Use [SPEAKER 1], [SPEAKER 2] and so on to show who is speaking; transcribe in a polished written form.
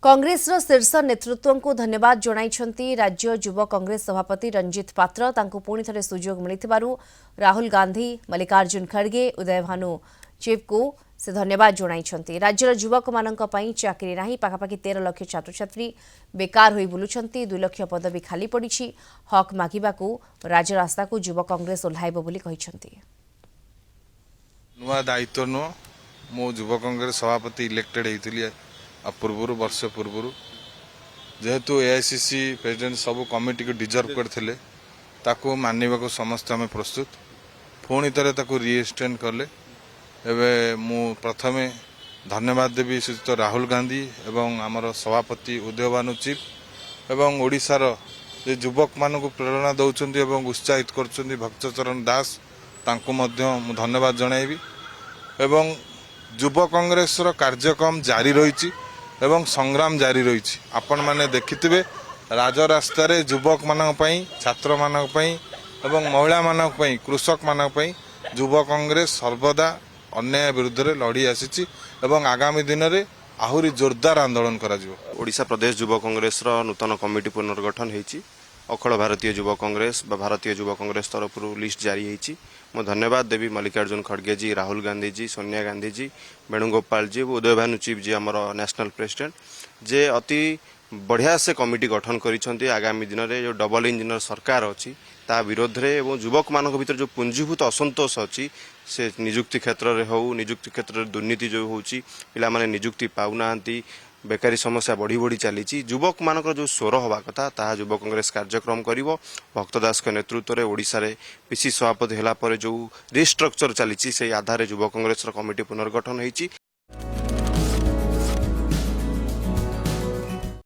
[SPEAKER 1] कांग्रेस शीर्ष नेतृत्व को धन्यवाद जणाइछंती राज्य युवा कांग्रेस सभापति रंजीत पात्र तांको पुणी थरे सुजोग मिलिथिबारु राहुल गांधी मल्लिकार्जुन खड़गे उदय भानु चिप को से धन्यवाद जणाइछंती। राज्यर युवक मानक पई चाकरी नाही पाखापाखि 13 लाख छात्र छात्री बेकार होई बुलुछंती 2 लाख पदवी खाली पड़िछि हक मागिबाकू राजरास्ता को युवा कांग्रेस ओल्हाइबो बोली कहिछंती।
[SPEAKER 2] नुआ दायित्व नु मो युवा कांग्रेस सभापति इलेक्टेड होइतिली पूर्व वर्ष पूर्व जेहेतु एआईसीसी प्रेसिडेंट सब कमिटी को डिजर्व करथिले ताको मानिबा को समस्त आम प्रस्तुत पुणी थे रिएक्सटेंड कले एवं मु प्रथमे धन्यवाद देवी श्रीयुक्त राहुल गांधी एवं आमर सभापति उदय भानु चिप एवं ओडिशार जे युवक मान प्रेरणा दौरान एवं उत्साहित कर भक्तचरण दास तांको मध्य मु धन्यवाद जनइबी एवं युवा कांग्रेस कार्यक्रम जारी रही एवं संग्राम जारी रही आपण माने देखिथिबे राजरास्ता रे युवक मानक पई छात्र मानक पई एवं महिला मानक पई कृषक मानक पई युवा कांग्रेस सर्वदा अन्याय विरुद्ध रे लड़ी आसीची एवं आगामी दिन रे आहुरी जोरदार आंदोलन करा जिवो।
[SPEAKER 3] ओडिशा प्रदेश युवा कांग्रेस रो नूतन कमिटी पुनर्गठन हेची अखिल भारतीय युवा कांग्रेस भारतीय युवा कांग्रेस तरफ लिस्ट जारी होती मो धन्यवाद देवी मल्लिकार्जुन खड़गे जी राहुल गांधी जी सोनिया गांधी जी वेणुगोपाल जी उदय भानु चिप जी आमर नेशनल प्रेसिडेंट जे अति बढ़िया से कमिटी गठन करिसेंती। आगामी दिन में जो डबल इंजिनियर सरकार अच्छी ता विरोध रे एवं युवक मान भीतर जो पुंजीभूत असंतोष अच्छी से निजुक्ति क्षेत्र में हो निजुक्ति क्षेत्र में दुर्नीति जो होची पिला माने निजुक्ति पाउना बेकारी समस्या बढ़ी बढ़ी चली युवक मानक जो स्वर हवा कथा ताहा युवा कांग्रेस कार्यक्रम करिवो। भक्त दास के नेतृत्व में ओडिशा रे पीसी सभापति होला पर जो रिस्ट्रक्चर चली से आधार युवा कांग्रेस कमिटी पुनर्गठन होती।